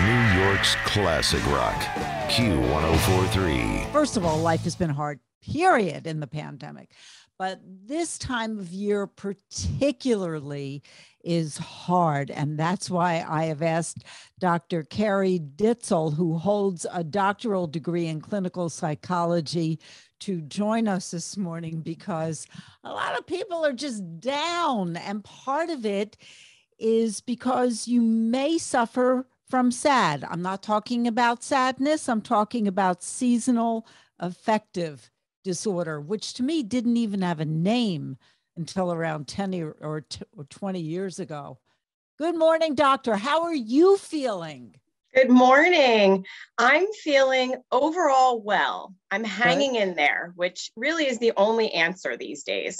New York's classic rock, Q1043. First of all, life has been hard, period, in the pandemic. But this time of year particularly is hard. And that's why I have asked Dr. Carrie Ditzel, who holds a doctoral degree in clinical psychology, to join us this morning, because a lot of people are just down. And part of it is because you may suffer from SAD. I'm not talking about sadness. I'm talking about seasonal affective disorder, which to me didn't even have a name until around 10 or 20 years ago. Good morning, doctor. How are you feeling? Good morning. I'm feeling overall well. I'm hanging in there, which really is the only answer these days,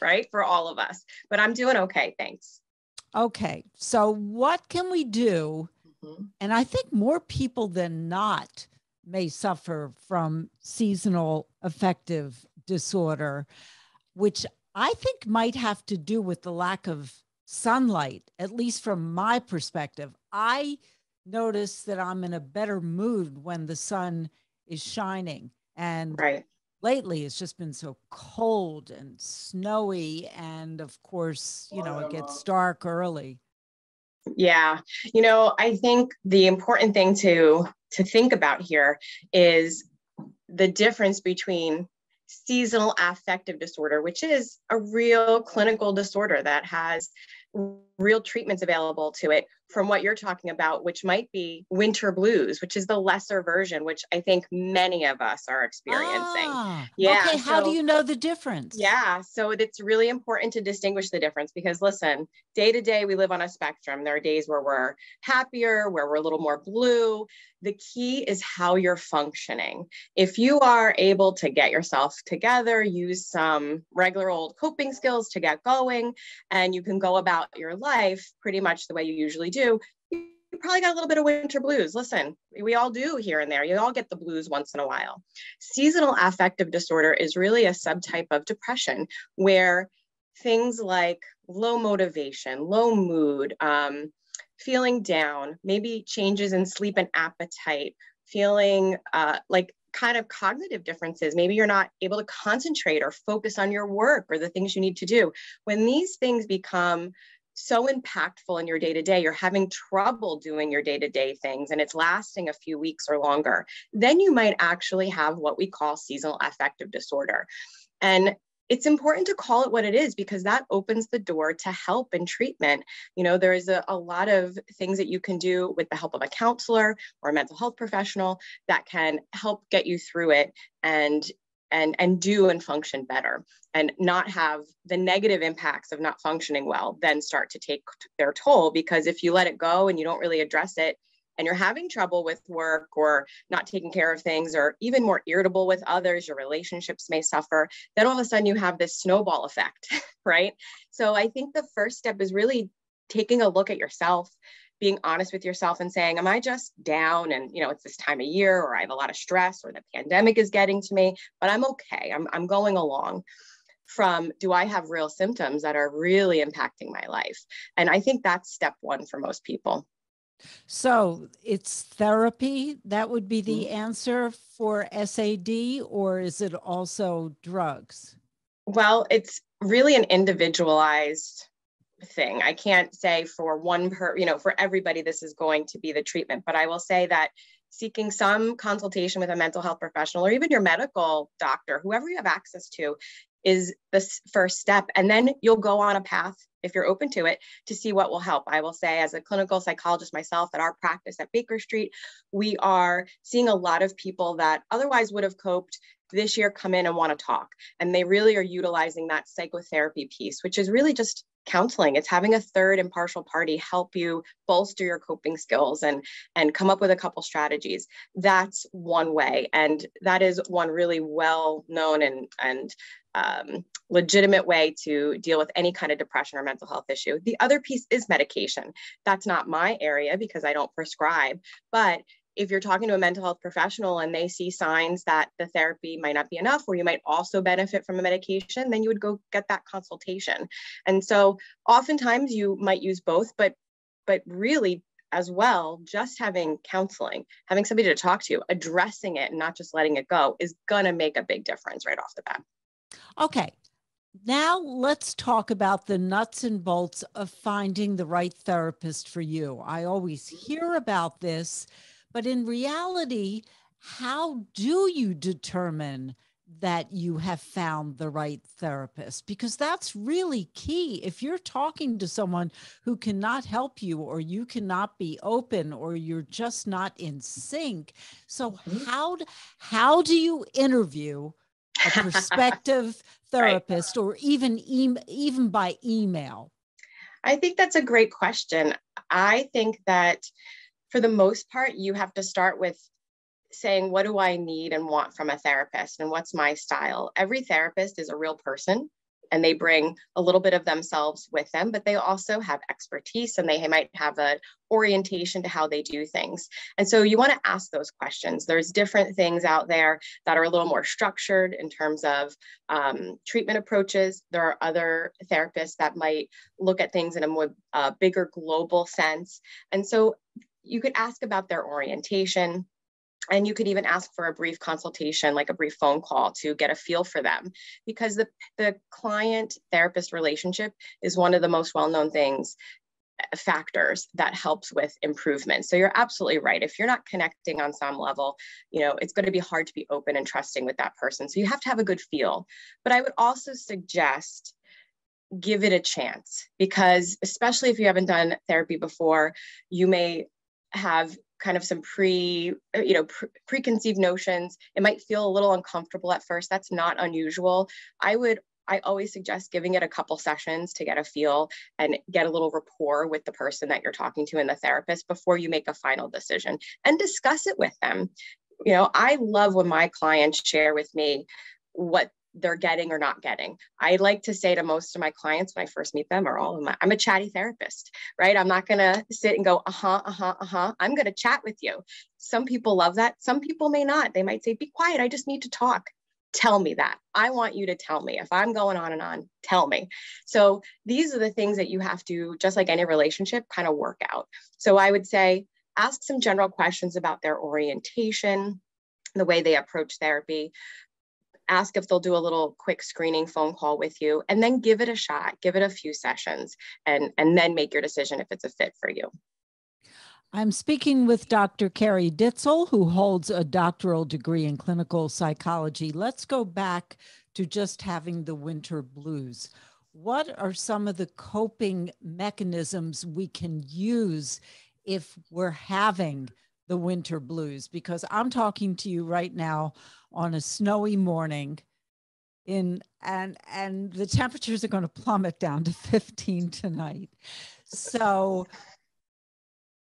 right? For all of us. But I'm doing okay. Thanks. Okay. So what can we do? Mm-hmm. And I think more people than not may suffer from seasonal affective disorder, which I think might have to do with the lack of sunlight, at least from my perspective. I notice that I'm in a better mood when the sun is shining. And lately it's just been so cold and snowy. And of course, it gets dark early. Yeah. I think the important thing to think about here is the difference between seasonal affective disorder, which is a real clinical disorder that has real treatments available to it, from what you're talking about, which might be winter blues, which is the lesser version, which I think many of us are experiencing. Okay. How do you know the difference? Yeah. So it's really important to distinguish the difference, because listen, day to day, we live on a spectrum. There are days where we're happier, where we're a little more blue. The key is how you're functioning. If you are able to get yourself together, use some regular old coping skills to get going, and you can go about your life pretty much the way you usually do, you probably got a little bit of winter blues. Listen, we all do here and there. You all get the blues once in a while. Seasonal affective disorder is really a subtype of depression where things like low motivation, low mood, feeling down, maybe changes in sleep and appetite, feeling like kind of cognitive differences. Maybe you're not able to concentrate or focus on your work or the things you need to do. When these things become so impactful in your day-to-day, you're having trouble doing your day-to-day things, and it's lasting a few weeks or longer, then you might actually have what we call seasonal affective disorder. And it's important to call it what it is, because that opens the door to help and treatment. There is a lot of things that you can do with the help of a counselor or a mental health professional that can help get you through it and do and function better, and not have the negative impacts of not functioning well then start to take their toll. Because if you let it go and you don't really address it, and you're having trouble with work or not taking care of things, or even more irritable with others, your relationships may suffer, then all of a sudden you have this snowball effect, right? So I think the first step is really taking a look at yourself, being honest with yourself and saying, am I just down? And, it's this time of year, or I have a lot of stress, or the pandemic is getting to me, but I'm okay. I'm going along. From, do I have real symptoms that are really impacting my life? And I think that's step one for most people. So it's therapy. That would be the answer for SAD, or is it also drugs? Well, it's really an individualized thing. I can't say for for everybody, this is going to be the treatment, but I will say that seeking some consultation with a mental health professional, or even your medical doctor, whoever you have access to, is the first step. And then you'll go on a path, if you're open to it, to see what will help. I will say, as a clinical psychologist myself, at our practice at Baker Street, we are seeing a lot of people that otherwise would have coped this year come in and want to talk. And they really are utilizing that psychotherapy piece, which is really just counseling. It's having a third impartial party help you bolster your coping skills and come up with a couple strategies. That's one way. And that is one really well-known and legitimate way to deal with any kind of depression or mental health issue. The other piece is medication. That's not my area because I don't prescribe, but if you're talking to a mental health professional and they see signs that the therapy might not be enough, or you might also benefit from a medication, then you would go get that consultation. And so oftentimes you might use both, but really as well, just having counseling, having somebody to talk to, addressing it and not just letting it go is going to make a big difference right off the bat. Okay. Now let's talk about the nuts and bolts of finding the right therapist for you. I always hear about this, but in reality, how do you determine that you have found the right therapist? Because that's really key. If you're talking to someone who cannot help you, or you cannot be open, or you're just not in sync. So how do you interview a prospective therapist, right, or even by email? I think that's a great question. I think that for the most part, you have to start with saying, what do I need and want from a therapist, and what's my style? Every therapist is a real person, and they bring a little bit of themselves with them, but they also have expertise, and they might have an orientation to how they do things. And so you want to ask those questions. There's different things out there that are a little more structured in terms of treatment approaches. There are other therapists that might look at things in a more bigger global sense. And so you could ask about their orientation. And you could even ask for a brief consultation, like a brief phone call, to get a feel for them, because the client-therapist relationship is one of the most well-known factors that helps with improvement. So you're absolutely right. If you're not connecting on some level, it's going to be hard to be open and trusting with that person. So you have to have a good feel. But I would also suggest give it a chance, because especially if you haven't done therapy before, you may have kind of some preconceived notions. It might feel a little uncomfortable at first. That's not unusual. I always suggest giving it a couple sessions to get a feel and get a little rapport with the person that you're talking to and the therapist before you make a final decision, and discuss it with them. I love when my clients share with me what they're getting or not getting. I like to say to most of my clients when I first meet them, I'm a chatty therapist, right? I'm not going to sit and go, I'm going to chat with you. Some people love that. Some people may not. They might say, be quiet. I just need to talk. Tell me that. I want you to tell me. If I'm going on and on, tell me. So these are the things that you have to, just like any relationship, kind of work out. So I would say, ask some general questions about their orientation, the way they approach therapy. Ask if they'll do a little quick screening phone call with you, and then give it a shot, give it a few sessions, and then make your decision if it's a fit for you. I'm speaking with Dr. Carrie Ditzel, who holds a doctoral degree in clinical psychology. Let's go back to just having the winter blues. What are some of the coping mechanisms we can use if we're having the winter blues? Because I'm talking to you right now on a snowy morning and the temperatures are going to plummet down to 15 tonight. So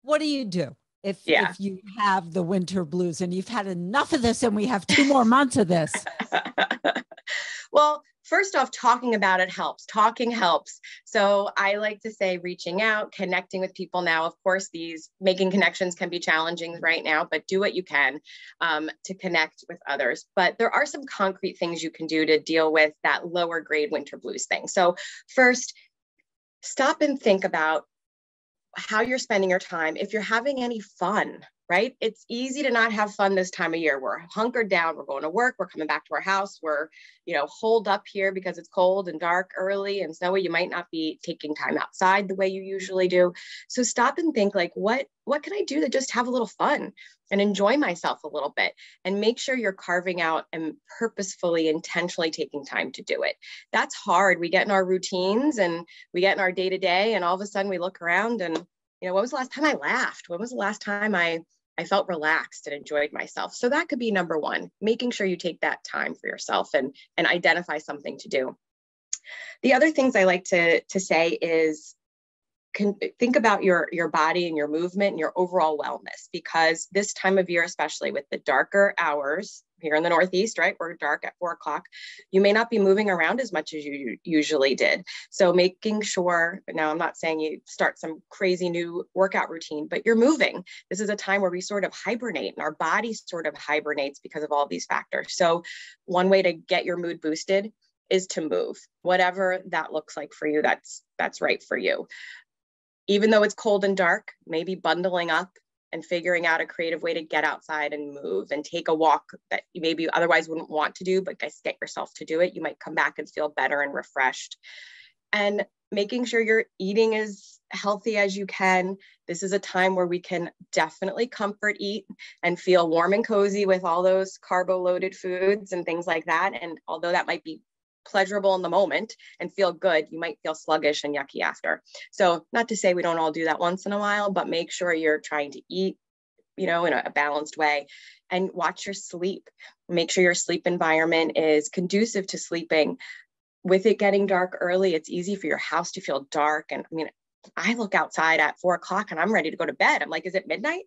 what do you do if you have the winter blues and you've had enough of this and we have 2 more months of this? Well, first off, talking about it helps. Talking helps. So I like to say reaching out, connecting with people now. Of course, making connections can be challenging right now, but do what you can to connect with others. But there are some concrete things you can do to deal with that lower grade winter blues thing. So first, stop and think about how you're spending your time. If you're having any fun, right? It's easy to not have fun this time of year. We're hunkered down. We're going to work. We're coming back to our house. We're, holed up here because it's cold and dark early and snowy. You might not be taking time outside the way you usually do. So stop and think, like, what can I do to just have a little fun and enjoy myself a little bit, and make sure you're carving out and purposefully, intentionally taking time to do it. That's hard. We get in our routines and we get in our day-to-day, and all of a sudden we look around and, when was the last time I laughed? When was the last time I felt relaxed and enjoyed myself? So that could be number one, making sure you take that time for yourself and identify something to do. The other things I like to say is, think about your body and your movement and your overall wellness, because this time of year, especially with the darker hours here in the Northeast, right? We're dark at 4 o'clock. You may not be moving around as much as you usually did. So making sure, now I'm not saying you start some crazy new workout routine, but you're moving. This is a time where we sort of hibernate, and our body sort of hibernates because of all these factors. So one way to get your mood boosted is to move, whatever that looks like for you. That's right for you. even though it's cold and dark, maybe bundling up and figuring out a creative way to get outside and move and take a walk that you maybe otherwise wouldn't want to do, but guys, get yourself to do it. You might come back and feel better and refreshed. And making sure you're eating as healthy as you can. This is a time where we can definitely comfort eat and feel warm and cozy with all those carbo-loaded foods and things like that. And although that might be pleasurable in the moment and feel good, you might feel sluggish and yucky after. So not to say we don't all do that once in a while, but make sure you're trying to eat, in a balanced way, and watch your sleep. Make sure your sleep environment is conducive to sleeping. With it getting dark early, it's easy for your house to feel dark. And I look outside at 4 o'clock and I'm ready to go to bed. I'm like, is it midnight?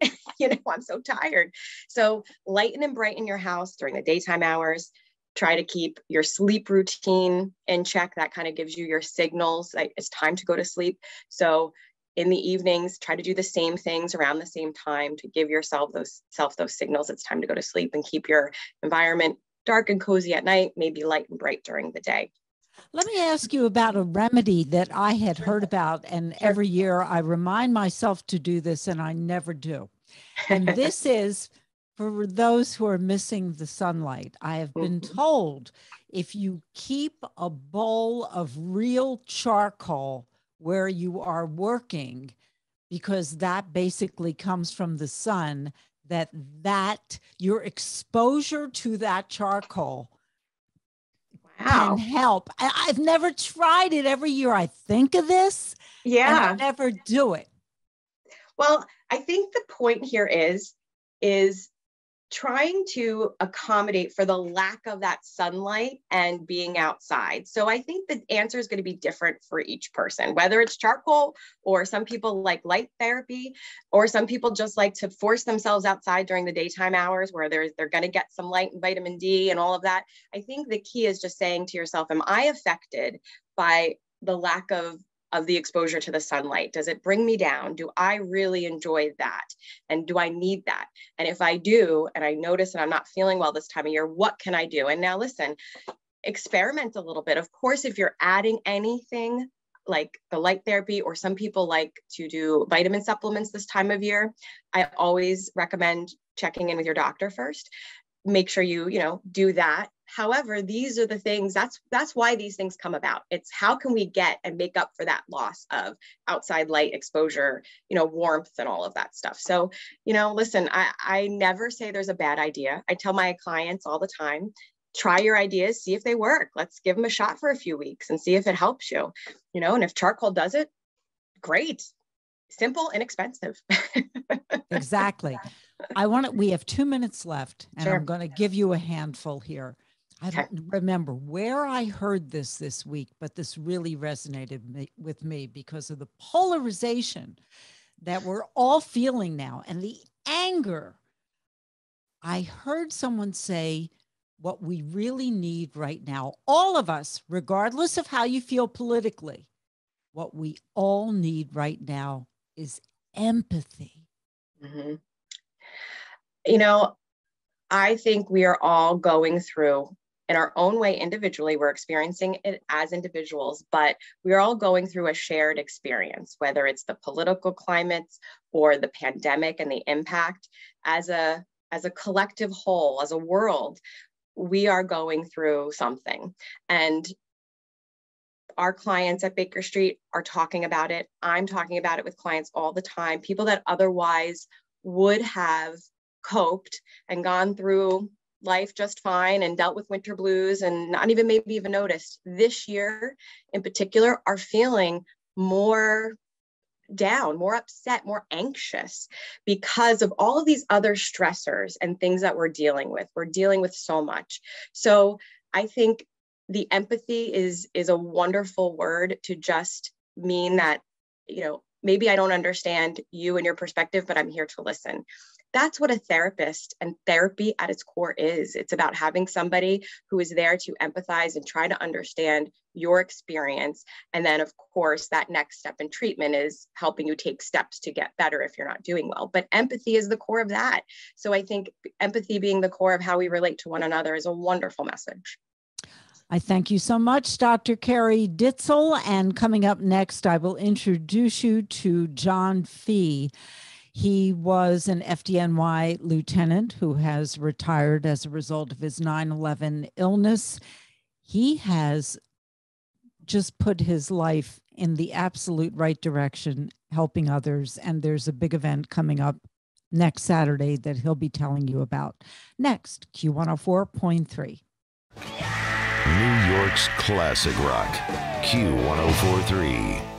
I'm so tired. So lighten and brighten your house during the daytime hours. Try to keep your sleep routine in check. That kind of gives you your signals that it's time to go to sleep. So in the evenings, try to do the same things around the same time to give yourself those signals it's time to go to sleep, and keep your environment dark and cozy at night, maybe light and bright during the day. Let me ask you about a remedy that I had heard about, and every year I remind myself to do this and I never do. And this is for those who are missing the sunlight. I have been told if you keep a bowl of real charcoal where you are working, because that basically comes from the sun, that your exposure to that charcoal can help. I've never tried it. Every year I think of this, and I never do it. Well, I think the point here is trying to accommodate for the lack of that sunlight and being outside. So I think the answer is going to be different for each person, whether it's charcoal, or some people like light therapy, or some people just like to force themselves outside during the daytime hours where they're going to get some light and vitamin D and all of that. I think the key is just saying to yourself, am I affected by the lack of the exposure to the sunlight? Does it bring me down? Do I really enjoy that? And do I need that? And if I do, and I notice that I'm not feeling well this time of year, what can I do? And now listen, experiment a little bit. Of course, if you're adding anything like the light therapy, or some people like to do vitamin supplements this time of year, I always recommend checking in with your doctor first. Make sure you do that. However, these are the things, that's why these things come about. It's how can we get and make up for that loss of outside light exposure, warmth and all of that stuff. So, listen, I never say there's a bad idea. I tell my clients all the time, try your ideas, see if they work. Let's give them a shot for a few weeks and see if it helps you, and if charcoal does it, great. Simple, inexpensive. Exactly. We have 2 minutes left, and Sure. I'm going to give you a handful here. I don't remember where I heard this week, but this really resonated with me because of the polarization that we're all feeling now and the anger. I heard someone say, what we really need right now, all of us, regardless of how you feel politically, what we all need right now is empathy. Mm-hmm. I think we are all going through, in our own way individually, we're experiencing it as individuals, but we're all going through a shared experience, whether it's the political climates or the pandemic and the impact. As a collective whole, as a world, we are going through something. And our clients at Baker Street are talking about it. I'm talking about it with clients all the time. People that otherwise would have coped and gone through life just fine and dealt with winter blues and not even maybe even noticed, this year in particular are feeling more down, more upset, more anxious because of all of these other stressors and things that we're dealing with. We're dealing with so much. So I think the empathy is a wonderful word to just mean that, maybe I don't understand you and your perspective, but I'm here to listen. That's what a therapist and therapy at its core is. It's about having somebody who is there to empathize and try to understand your experience. And then, of course, that next step in treatment is helping you take steps to get better if you're not doing well. But empathy is the core of that. So I think empathy being the core of how we relate to one another is a wonderful message. I thank you so much, Dr. Carrie Ditzel. And coming up next, I will introduce you to John Fee. He was an FDNY lieutenant who has retired as a result of his 9/11 illness. He has just put his life in the absolute right direction, helping others. And there's a big event coming up next Saturday that he'll be telling you about. Next, Q104.3. New York's classic rock, Q1043.